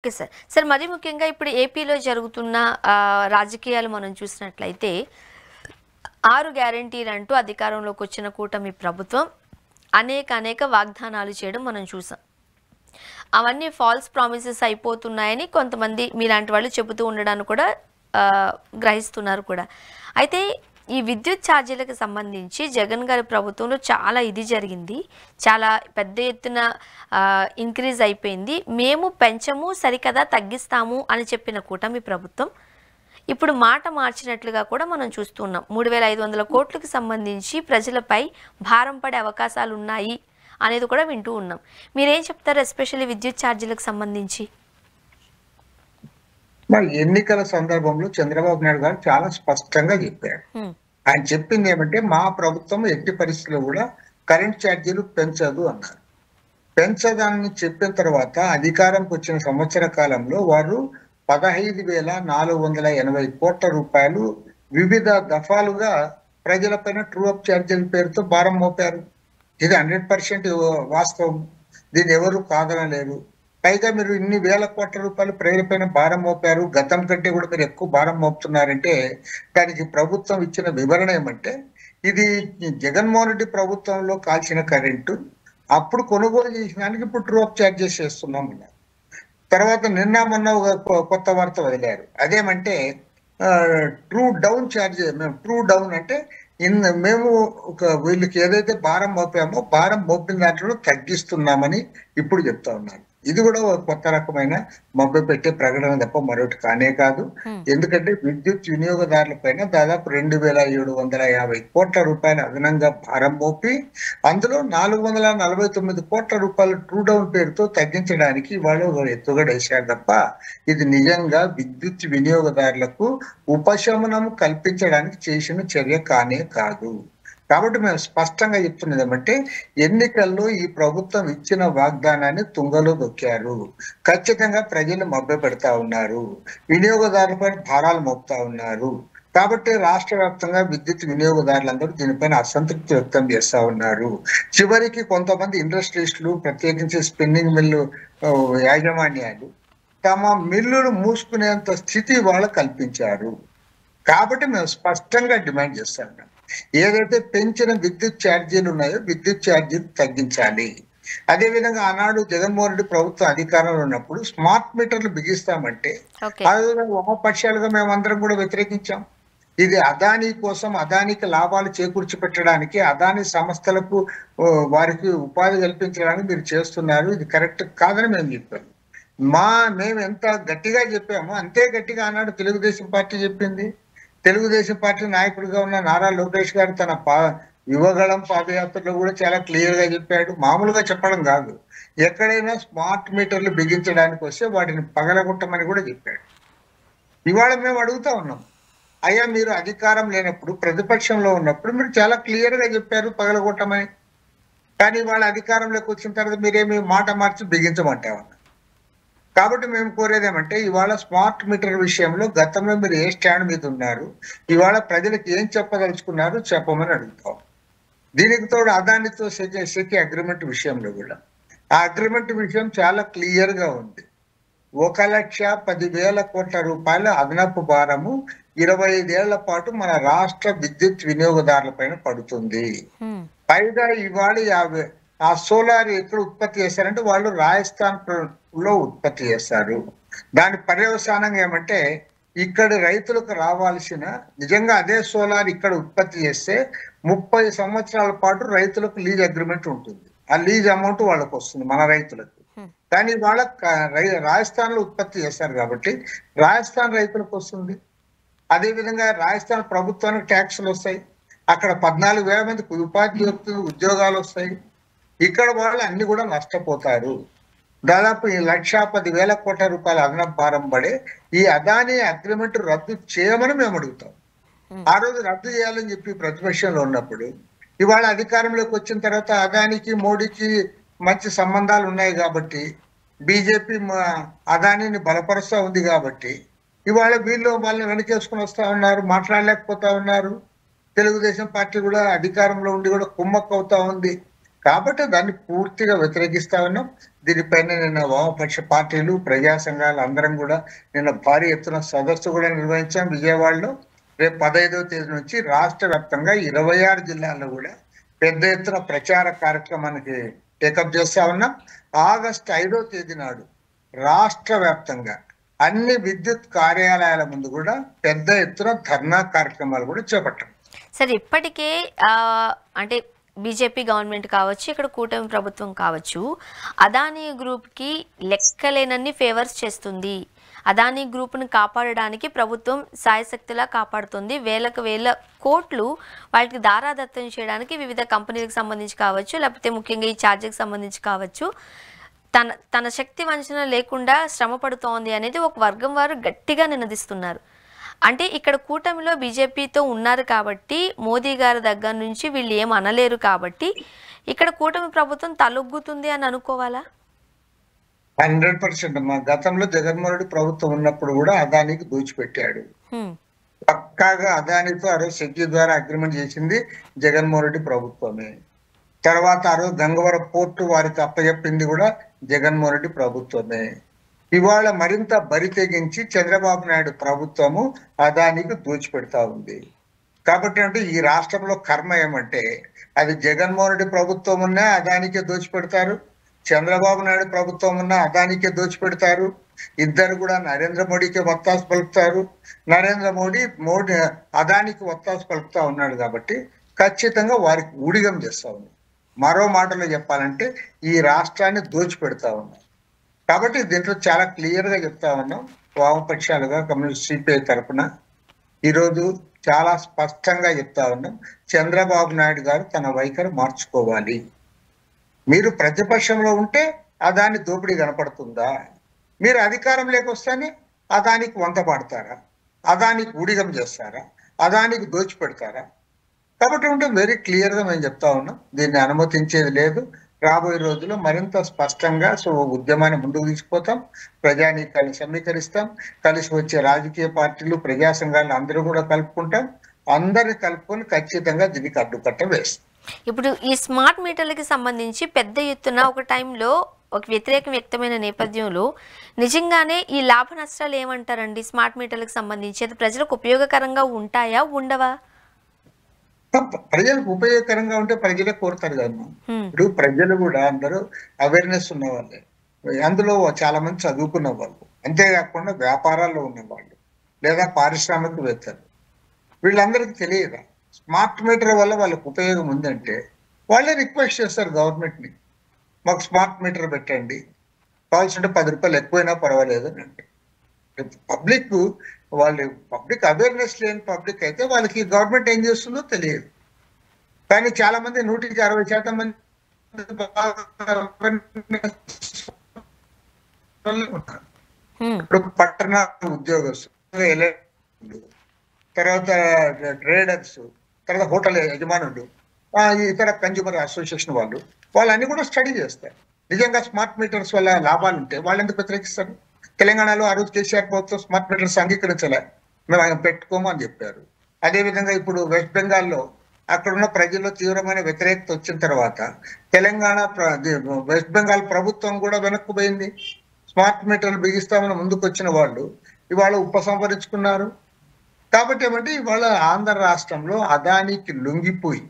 Okay sir. Sir మరీ ముఖ్యంగా ఇప్పుడు ఏపీలో జరుగుతున్న రాజకీయాలు మనం చూసినట్లయితే 6 గ్యారంటీలంటూ అధికారంలోకి వచ్చిన కూటమి ప్రభుత్వం అనేక వాగ్దానాలు చేయడం మనం చూసాం. అవన్నీ ఫాల్స్ ప్రామిసెస్ అయిపోతున్నాయని కొంతమంది మీలాంటి వాళ్ళు చెబుతూ ఉండడాన్ని కూడా గ్రహిస్తున్నారు కూడా. అయితే ఈ విద్యుత్ ఛార్జీలకు సంబంధించి జగన్ గారి ప్రభుత్వంలో చాలా ఇది జరిగింది. చాలా పెద్ద ఎత్తున ఇంక్రీజ్ అయిపోయింది. మేము పెంచము సరికదా తగ్గిస్తాము అని చెప్పిన కూటమి ప్రభుత్వం ఇప్పుడు మాట మార్చినట్లుగా కూడా మనం చూస్తున్నాం. 3,500 కోట్లకు సంబంధించి ప్రజలపై భారం పడే అవకాశాలు ఉన్నాయి అనేది కూడా వింటూ ఉన్నాం. మీరేం చెప్తారు ఎస్పెషల్లీ విద్యుత్ ఛార్జీలకు సంబంధించి? ఎన్నికల సందర్భంలో చంద్రబాబు నాయుడు గారు చాలా స్పష్టంగా చెప్పారు. ఆయన చెప్పింది ఏమంటే మా ప్రభుత్వం ఎట్టి పరిస్థితుల్లో కూడా కరెంట్ ఛార్జీలు పెంచదు అన్నారు. పెంచదాన్ని చెప్పిన తర్వాత అధికారంకి వచ్చిన సంవత్సర కాలంలో వారు 15,480 కోట్ల రూపాయలు వివిధ దఫాలుగా ప్రజలపైన ట్రూ అప్ ఛార్జీల పేరుతో భారం మోపారు. ఇది 100% వాస్తవం. దీన్ని ఎవరు కాదనలేరు. పైగా మీరు ఇన్ని వేల కోట్ల రూపాయలు ప్రజలపైన భారం మోపారు, గతం కంటే కూడా మీరు ఎక్కువ భారం మోపుతున్నారంటే దానికి ప్రభుత్వం ఇచ్చిన వివరణ ఏమంటే ఇది జగన్మోహన్ రెడ్డి ప్రభుత్వంలో కాల్చిన కరెంటు అప్పుడు కొనుగోలు చేసినానికి ఇప్పుడు ట్రూ అప్ ఛార్జెస్ చేస్తున్నాం అన్నారు. తర్వాత నిన్న మొన్న ఒక కొత్త వార్త వదిలారు. అదేమంటే ట్రూ డౌన్ ఛార్జ్. మేము ట్రూ డౌన్ అంటే మేము వీళ్ళకి ఏదైతే భారం మోపామో భారం మోపిన దాంట్లో తగ్గిస్తున్నామని ఇప్పుడు చెప్తా ఉన్నారు. ఇది కూడా ఒక కొత్త రకమైన మభ్య పెట్టే ప్రకటన తప్ప మరొకటి కానే కాదు. ఎందుకంటే విద్యుత్ వినియోగదారుల పైన దాదాపు 2,750 కోట్ల రూపాయల అదనంగా భారం మోపి అందులో 449 కోట్ల రూపాయల ట్రూ డౌన్ పేరుతో తగ్గించడానికి వాళ్ళు ఎత్తుగడ వేశారు తప్ప ఇది నిజంగా విద్యుత్ వినియోగదారులకు ఉపశమనం కల్పించడానికి చేసిన చర్య కానే కాదు. కాబట్టి మేము స్పష్టంగా చెప్తున్నది ఏమంటే ఎన్నికల్లో ఈ ప్రభుత్వం ఇచ్చిన వాగ్దానాన్ని తుంగలో దొక్కారు. ఖచ్చితంగా ప్రజలు మభ్య పెడతా ఉన్నారు, వినియోగదారులపై భారాలు మోపుతా ఉన్నారు. కాబట్టి రాష్ట్ర వ్యాప్తంగా విద్యుత్ వినియోగదారులందరూ దీనిపైన అసంతృప్తి వ్యక్తం చేస్తా ఉన్నారు. చివరికి కొంతమంది ఇండస్ట్రీస్టులు ప్రత్యేకించి స్పిన్నింగ్ మిల్లు యాజమాన్యాలు తమ మిల్లులు మూసుకునేంత స్థితి వాళ్ళు కల్పించారు. కాబట్టి మేము స్పష్టంగా డిమాండ్ చేస్తా ఉన్నాం, ఏదైతే పెంచిన విద్యుత్ ఛార్జీలు ఉన్నాయో విద్యుత్ ఛార్జీలు తగ్గించాలి. అదేవిధంగా ఆనాడు జగన్మోహన్ రెడ్డి ప్రభుత్వం అధికారంలో ఉన్నప్పుడు స్మార్ట్ మీటర్లు బిగిస్తామంటే వామపక్షాలుగా మేమందరం కూడా వ్యతిరేకించాం. ఇది అదానీ కోసం, అదానికి లాభాలు చేకూర్చి పెట్టడానికి, అదానీ సంస్థలకు వారికి ఉపాధి కల్పించడానికి మీరు చేస్తున్నారు, ఇది కరెక్ట్ కాదని మేము చెప్పాము. మేము ఎంత గట్టిగా చెప్పామో అంతే గట్టిగా ఆనాడు తెలుగుదేశం పార్టీ చెప్పింది. తెలుగుదేశం పార్టీ నాయకుడిగా ఉన్న నారా లోకేష్ గారు తన యువగళం పాదయాత్రలో కూడా చాలా క్లియర్ గా చెప్పాడు. మామూలుగా చెప్పడం కాదు, ఎక్కడైనా స్మార్ట్ మీటర్లు బిగించడానికి వస్తే వాటిని పగలగొట్టమని కూడా చెప్పాడు. ఇవాళ మేము అడుగుతా ఉన్నాం, అయ్యా మీరు అధికారం లేనప్పుడు ప్రతిపక్షంలో ఉన్నప్పుడు మీరు చాలా క్లియర్ గా చెప్పారు పగలగొట్టమని. కానీ వాళ్ళ అధికారంలోకి వచ్చిన తర్వాత మీరేమి మాట మార్చి బిగించమంటామన్నా. కాబట్టి మేము కోరేది ఏమంటే ఇవాళ స్మార్ట్ మీటర్ విషయంలో గతంలో మీరు ఏ స్టాండ్ మీద ఉన్నారు, ఇవాళ ప్రజలకు ఏం చెప్పదలుచుకున్నారు చెప్పమని అడుగుతాం. దీనికి తోడు అదానితో సెకి అగ్రిమెంట్ విషయంలో కూడా ఆ అగ్రిమెంట్ విషయం చాలా క్లియర్ గా ఉంది. 1,10,000 కోట్ల రూపాయల అదనపు భారము 25 ఏళ్ల పాటు మన రాష్ట్ర విద్యుత్ వినియోగదారుల పైన పడుతుంది. పైగా ఇవాళ ఆ సోలార్ ఎక్కడ ఉత్పత్తి చేశారంటే వాళ్ళు రాజస్థాన్ లో ఉత్పత్తి చేస్తారు. దాని పర్యవసానంగా ఏమంటే ఇక్కడ రైతులకు రావాల్సిన నిజంగా అదే సోలార్ ఇక్కడ ఉత్పత్తి చేస్తే 30 సంవత్సరాల పాటు రైతులకు లీజ్ అగ్రిమెంట్ ఉంటుంది. ఆ లీజ్ అమౌంట్ వాళ్ళకు వస్తుంది మన రైతులకు. కానీ వాళ్ళ రాజస్థాన్ లో ఉత్పత్తి చేస్తారు కాబట్టి రాజస్థాన్ రైతులకు వస్తుంది. అదేవిధంగా రాజస్థాన్ ప్రభుత్వానికి ట్యాక్సులు వస్తాయి. అక్కడ 14,000 మందికి ఉపాధి ఉద్యోగాలు వస్తాయి. ఇక్కడ వాళ్ళు అన్ని కూడా నష్టపోతారు. దాదాపు 1,10,000 కోట్ల రూపాయల అదనపు భారం పడే ఈ అదానీ అగ్రిమెంట్ రద్దు చేయమని మేము అడుగుతాం. ఆ రోజు రద్దు చేయాలని చెప్పి ప్రతిపక్షంలో ఉన్నప్పుడు ఇవాళ అధికారంలోకి వచ్చిన తర్వాత అదానికి మోడీకి మంచి సంబంధాలు ఉన్నాయి కాబట్టి బీజేపీ అదానీని బలపరుస్తూ ఉంది కాబట్టి ఇవాళ వీళ్ళు వాళ్ళని వెనకేసుకుని వస్తా ఉన్నారు, మాట్లాడలేకపోతా ఉన్నారు. తెలుగుదేశం పార్టీ కూడా అధికారంలో ఉండి కూడా కుమ్మక్క అవుతా ఉంది. కాబట్టి దాన్ని పూర్తిగా వ్యతిరేకిస్తా ఉన్నాం. దీనిపైన నిన్న వామపక్ష పార్టీలు ప్రజా సంఘాలు అందరం కూడా నిన్న భారీ ఎత్తున సదస్సు కూడా నిర్వహించాం విజయవాడలో. రేపు 15వ తేదీ నుంచి రాష్ట్ర వ్యాప్తంగా 26 జిల్లాల్లో కూడా పెద్ద ఎత్తున ప్రచార కార్యక్రమానికి టేకప్ చేస్తా ఉన్నాం. ఆగస్టు 5వ తేదీ నాడు రాష్ట్ర వ్యాప్తంగా అన్ని విద్యుత్ కార్యాలయాల ముందు కూడా పెద్ద ఎత్తున ధర్నా కార్యక్రమాలు కూడా చేపట్టాం. సరే, ఇప్పటికే అంటే బీజేపీ గవర్నమెంట్ కావచ్చు, ఇక్కడ కూటమి ప్రభుత్వం కావచ్చు, అదానీ గ్రూప్కి లెక్కలేనన్ని ఫేవర్స్ చేస్తుంది. అదానీ గ్రూప్ను కాపాడడానికి ప్రభుత్వం సాయశక్తిలా కాపాడుతుంది. వేలకు వేల కోట్లు వాటికి దారాదత్తం చేయడానికి వివిధ కంపెనీలకు సంబంధించి కావచ్చు, లేకపోతే ముఖ్యంగా ఈ ఛార్జీకి సంబంధించి కావచ్చు, తన శక్తి వంచన లేకుండా శ్రమ పడుతోంది అనేది ఒక వర్గం వారు గట్టిగా నినదిస్తున్నారు. అంటే ఇక్కడ కూటమిలో బీజేపీతో ఉన్నారు కాబట్టి, మోదీ గారి దగ్గర నుంచి వీళ్ళు ఏం అనలేరు కాబట్టి ఇక్కడ కూటమి ప్రభుత్వం తలొగ్గుతుంది అని అనుకోవాలా? 100% మా గతంలో జగన్మోహన్ రెడ్డి ప్రభుత్వం ఉన్నప్పుడు కూడా అదానికి దోచిపెట్టాడు. పక్కాగా అదానితో ఆ రోజు సెడ్జీ ద్వారా అగ్రిమెంట్ చేసింది జగన్మోహన్ రెడ్డి ప్రభుత్వమే. తర్వాత ఆ రోజు గంగవరం పోర్టు వారికి అప్పచెప్పింది కూడా జగన్మోహన్ రెడ్డి ప్రభుత్వమే. ఇవాళ మరింత బరి తెగించి చంద్రబాబు నాయుడు ప్రభుత్వము అదానికి దోచిపెడతా ఉంది. కాబట్టి అంటే ఈ రాష్ట్రంలో కర్మ ఏమంటే, అది జగన్మోహన్ రెడ్డి ప్రభుత్వం ఉన్నా అదానికే దోచిపెడతారు, చంద్రబాబు నాయుడు ప్రభుత్వం ఉన్నా అదానికే దోచిపెడతారు. ఇద్దరు కూడా నరేంద్ర మోడీకి వత్తాసు పలుకుతారు. నరేంద్ర మోడీ అదానికి వత్తాసు పలుకుతా ఉన్నాడు కాబట్టి ఖచ్చితంగా వారికి ఊడిగం చేస్తా ఉంది. మరో మాటలో చెప్పాలంటే ఈ రాష్ట్రాన్ని దోచిపెడతా ఉన్నారు. కాబట్టి దీంట్లో చాలా క్లియర్ గా చెప్తా ఉన్నాం. వామపక్షాలుగా కమ్యూనిస్ట్ సిపిఐ తరఫున ఈరోజు చాలా స్పష్టంగా చెప్తా ఉన్నాం, చంద్రబాబు నాయుడు గారు తన వైఖరి మార్చుకోవాలి. మీరు ప్రతిపక్షంలో ఉంటే అదాని దోపిడీ కనపడుతుందా? మీరు అధికారం లేకొస్తేనే అదానికి వంత పాడతారా? అదానికి ఊడిగం చేస్తారా? అదానికి దోచిపెడతారా? కాబట్టి ఉంటే వెరీ క్లియర్ గా మేము చెప్తా ఉన్నాం, దీన్ని అనుమతించేది లేదు. రాబోయే రోజుల్లో మరింత స్పష్టంగా ఉద్యమాన్ని ముందుకు తీసుకుపోతాం, ప్రజానీకాన్ని సమీకరిస్తాం, కలిసి వచ్చే రాజకీయ పార్టీలు ప్రజా సంఘాలను అందరూ కూడా కలుపుకుంటాం, అందరిని కలుపుకొని ఖచ్చితంగా దీనికి అడ్డుకట్ట వేస్తాం. ఇప్పుడు ఈ స్మార్ట్ మీటర్లకి సంబంధించి పెద్ద ఎత్తున ఒక టైంలో ఒక వ్యతిరేకం వ్యక్తమైన నేపథ్యంలో నిజంగానే ఈ లాభ నష్టాలు ఏమంటారండి? స్మార్ట్ మీటర్లకు సంబంధించి అది ప్రజలకు ఉపయోగకరంగా ఉంటాయా, ఉండవా? ప్రజలకు ఉపయోగకరంగా ఉంటే ప్రజలే కోరుతారు కదా. ఇప్పుడు ప్రజలు కూడా అందరూ అవేర్నెస్ ఉన్న వాళ్ళే, అందులో చాలా మంది చదువుకున్న వాళ్ళు, అంతేకాకుండా వ్యాపారాల్లో ఉన్నవాళ్ళు లేదా పారిశ్రామికవేత్తలు, వీళ్ళందరికీ తెలియదా స్మార్ట్ మీటర్ వల్ల వాళ్ళకి ఉపయోగం ఉందంటే వాళ్ళే రిక్వెస్ట్ చేస్తారు గవర్నమెంట్ని, మాకు స్మార్ట్ మీటర్ పెట్టండి, కావాల్సింటే 10 రూపాయలు ఎక్కువైనా పర్వాలేదు అని అంటే. పబ్లిక్ అవేర్నెస్ లేని పబ్లిక్ అయితే వాళ్ళకి గవర్నమెంట్ ఏం చేస్తుందో తెలియదు. కానీ చాలా మంది 160% మంది ఉన్నారు. ఇప్పుడు పట్టణ ఉద్యోగస్తులు, తర్వాత ట్రేడర్స్, తర్వాత హోటల్ యజమానులు, ఇతర కన్జ్యూమర్ అసోసియేషన్ వాళ్ళన్నీ కూడా స్టడీ చేస్తారు. నిజంగా స్మార్ట్ మీటర్స్ వల్ల లాభాలు ఉంటే వాళ్ళు ఎందుకు వ్యతిరేకిస్తారు? తెలంగాణలో ఆ రోజు కేసీఆర్ ప్రభుత్వం స్మార్ట్ మీటర్స్ అంగీకరించలే, మేము ఆయన పెట్టుకోము అని చెప్పారు. అదేవిధంగా ఇప్పుడు వెస్ట్ బెంగాల్లో అక్కడున్న ప్రజల్లో తీవ్రమైన వ్యతిరేకత వచ్చిన తర్వాత వెస్ట్ బెంగాల్ ప్రభుత్వం కూడా వెనక్కుపోయింది. స్మార్ట్ మీటర్లు బిగిస్తామని ముందుకు వచ్చిన వాళ్ళు ఇవాళ ఉపసంహరించుకున్నారు. కాబట్టి ఏమంటే ఇవాళ ఆంధ్ర రాష్ట్రంలో అదానికి లొంగిపోయి